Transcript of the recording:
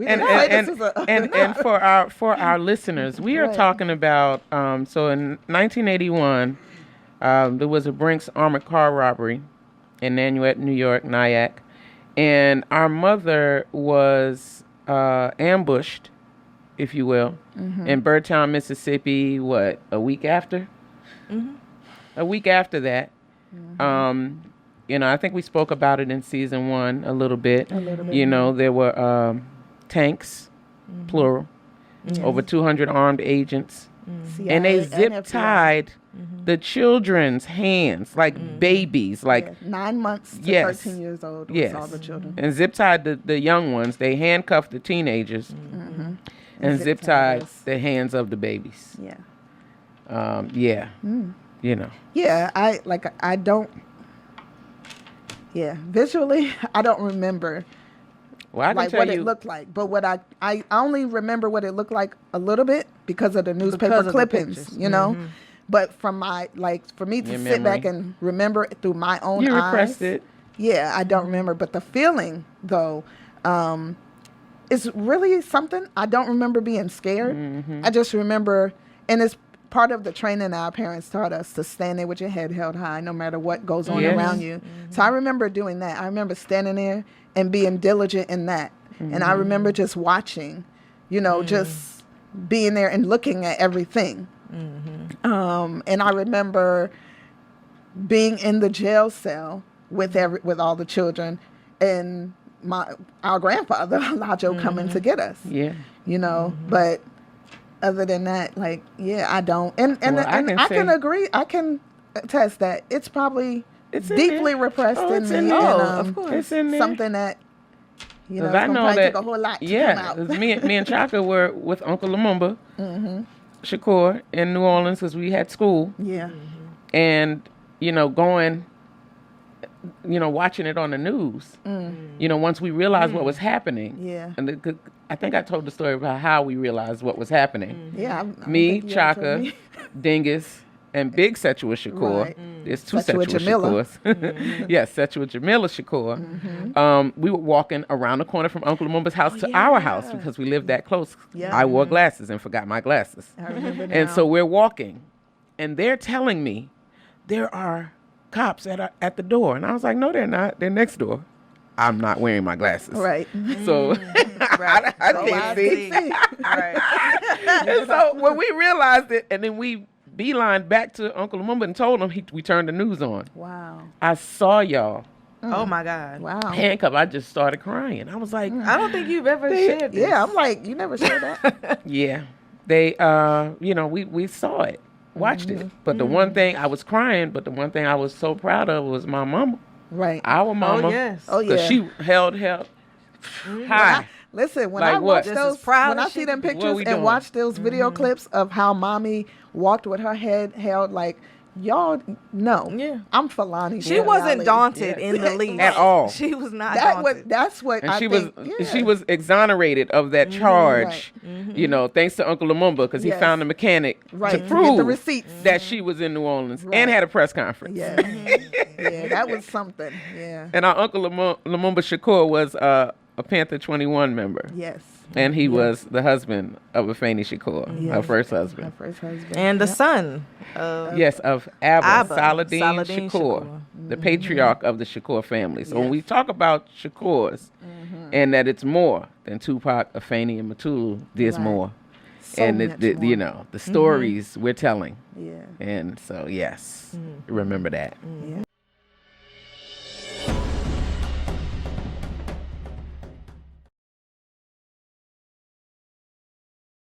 And for our listeners, we are talking about so in 1981, there was a Brinks armored car robbery in Nanuet, New York, Nyack, and our mother was ambushed, if you will, in Birdtown, Mississippi. What, a week after? A week after that. I think we spoke about it in season 1 a little bit. There were tanks, plural, over 200 armed agents, and they zip-tied the children's hands like babies, like 9 months to 13 years old. Was all the children, and zip-tied the young ones. They handcuffed the teenagers, and zip-tied the hands of the babies. Visually, I don't remember what it looked like. But what I only remember what it looked like a little bit because of the newspaper clippings, But for me to sit back and remember it through my own eyes. You repressed it. Yeah, I don't remember. But the feeling, though, is really something. I don't remember being scared. I just remember, and it's part of the training our parents taught us, to stand there with your head held high no matter what goes on around you. So I remember doing that. I remember standing there and being diligent in that. And I remember just watching, just being there and looking at everything. And I remember being in the jail cell with all the children, and our grandfather Lajo coming to get us. But other than that, I don't. And I can agree. I can attest that it's probably deeply repressed in me. Of course, it's in there. Something that I know that took a whole lot to come out. me and Chaka were with Uncle Lumumba, Shakur, in New Orleans because we had school. And going, watching it on the news. Once we realized what was happening. And I think I told the story about how we realized what was happening. Me, Chaka, Dingus, and Big Setua Shakur. There's two Setua Shakurs. Yes, Setua Jamila Shakur. We were walking around the corner from Uncle Lumumba's house to our house because we lived that close. I wore glasses and forgot my glasses. I remember now. And so we're walking, and they're telling me there are cops at the door. And I was like, no, they're not. They're next door. I'm not wearing my glasses. Right. So I can't see. Right. And so when we realized it, and then we beelined back to Uncle Lumumba and told him, we turned the news on. Wow. I saw y'all. Oh my God. Wow. Handcuffed. I just started crying. I was like, I don't think you've ever shared this. Yeah, I'm like, you never shared that? Yeah. They, we saw it, watched it. But the one thing, I was crying, but the one thing I was so proud of was my mama. Right. Our mama. Oh, yes. Oh, yeah. Because she held high. Listen, when Like I watch what? those, when I see them pictures and watch those video clips of how mommy walked with her head held, like, y'all know. Yeah. I'm Fulani. She wasn't daunted in the least. At all. She was not daunted. That's what and I think. She was exonerated of that charge, thanks to Uncle Lumumba, because he found a mechanic to get prove the receipts. that she was in New Orleans and had a press conference. Yeah. Yeah, that was something. Yeah. And our Uncle Lumumba Shakur was a Panther 21 member. Yes. And he was the husband of Afeni Shakur, her first husband. And the son of... Yes, of Abba Saladin Saladin Shakur, the patriarch of the Shakur family. So when we talk about Shakurs, and that it's more than Tupac, Afeni, and Matulu, there's more. So and much more. the stories we're telling. Yeah. And so, yes, remember that. Yeah.